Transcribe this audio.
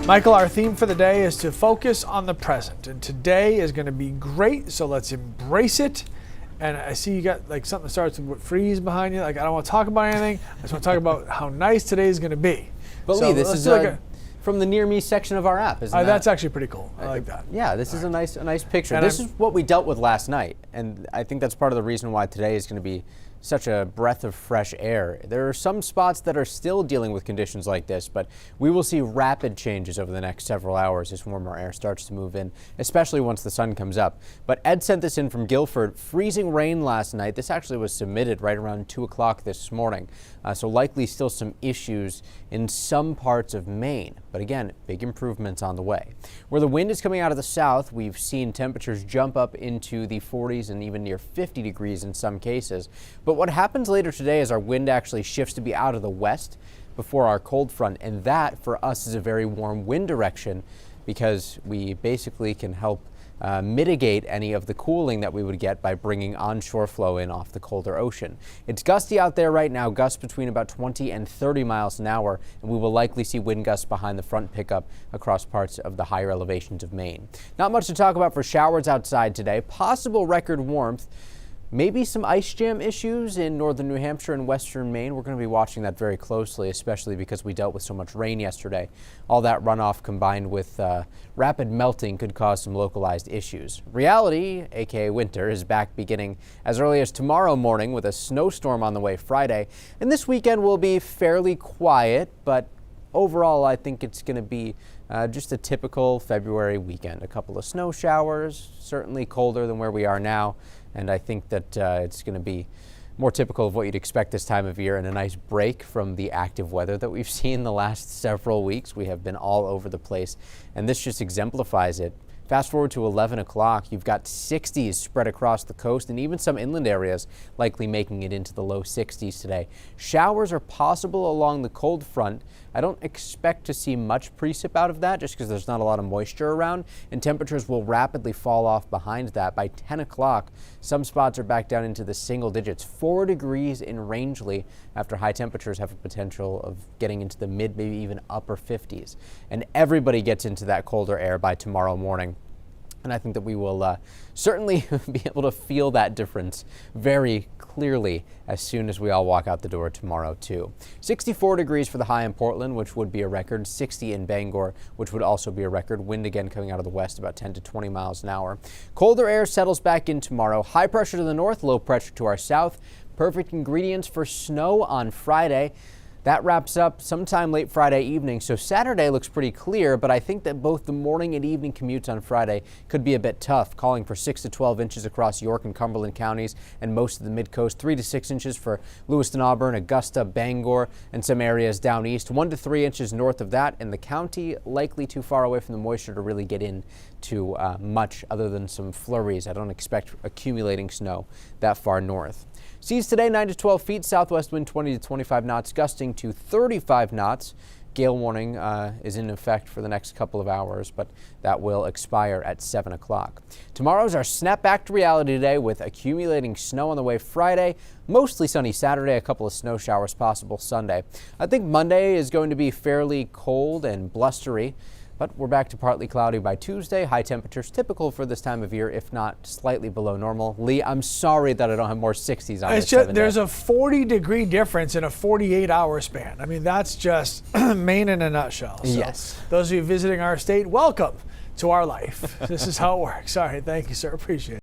Michael, our theme for the day is to focus on the present, and today is going to be great, so let's embrace it. And I see you got like something that starts with freeze behind you. Like, I don't want to talk about anything. I just want to talk about how nice today is going to be. But so Lee, this is from the Near Me section of our app, isn't that? That's actually pretty cool. I like that. Yeah, this is a nice picture. And this is what we dealt with last night, and I think that's part of the reason why today is going to be such a breath of fresh air. There are some spots that are still dealing with conditions like this, but we will see rapid changes over the next several hours as warmer air starts to move in, especially once the sun comes up. But Ed sent this in from Guilford. Freezing rain last night. This actually was submitted right around 2 o'clock this morning, so likely still some issues in some parts of Maine. But again, big improvements on the way. Where the wind is coming out of the south, we've seen temperatures jump up into the 40s and even near 50 degrees in some cases. But what happens later today is our wind actually shifts to be out of the west before our cold front, and that for us is a very warm wind direction because we basically can help mitigate any of the cooling that we would get by bringing onshore flow in off the colder ocean. It's gusty out there right now, gusts between about 20 and 30 miles an hour, and we will likely see wind gusts behind the front pickup across parts of the higher elevations of Maine. Not much to talk about for showers outside today. Possible record warmth. Maybe some ice jam issues in northern New Hampshire and western Maine. We're going to be watching that very closely, especially because we dealt with so much rain yesterday. All that runoff combined with rapid melting could cause some localized issues. Reality, aka winter, is back beginning as early as tomorrow morning with a snowstorm on the way Friday. And this weekend will be fairly quiet, but overall I think it's going to be just a typical February weekend. A couple of snow showers, certainly colder than where we are now. And I think that it's going to be more typical of what you'd expect this time of year and a nice break from the active weather that we've seen the last several weeks. We have been all over the place, and this just exemplifies it. Fast forward to 11 o'clock, you've got 60s spread across the coast and even some inland areas likely making it into the low 60s today. Showers are possible along the cold front. I don't expect to see much precip out of that just because there's not a lot of moisture around, and temperatures will rapidly fall off behind that. By 10 o'clock, some spots are back down into the single digits, 4 degrees in Rangeley after high temperatures have a potential of getting into the mid, maybe even upper 50s. And everybody gets into that colder air by tomorrow morning. And I think that we will certainly be able to feel that difference very clearly as soon as we all walk out the door tomorrow, too. 64 degrees for the high in Portland, which would be a record. 60 in Bangor, which would also be a record. Wind again coming out of the west, about 10 to 20 miles an hour. Colder air settles back in tomorrow. High pressure to the north, low pressure to our south. Perfect ingredients for snow on Friday. That wraps up sometime late Friday evening, so Saturday looks pretty clear, but I think that both the morning and evening commutes on Friday could be a bit tough, calling for 6 to 12 inches across York and Cumberland counties and most of the mid-coast, 3 to 6 inches for Lewiston, Auburn, Augusta, Bangor, and some areas down east, 1 to 3 inches north of that, and the county likely too far away from the moisture to really get into much other than some flurries. I don't expect accumulating snow that far north. Seas today 9 to 12 feet, southwest wind 20 to 25 knots, gusting to 35 knots. Gale warning is in effect for the next couple of hours, but that will expire at 7 o'clock. Tomorrow's our snap back to reality today with accumulating snow on the way Friday, mostly sunny Saturday, a couple of snow showers possible Sunday. I think Monday is going to be fairly cold and blustery. But we're back to partly cloudy by Tuesday. High temperatures typical for this time of year, if not slightly below normal. Lee, I'm sorry that I don't have more 60s on this 7 day. There's a 40-degree difference in a 48-hour span. I mean, that's just Maine in a nutshell. So yes. Those of you visiting our state, welcome to our life. This is how it works. All right, thank you, sir. Appreciate it.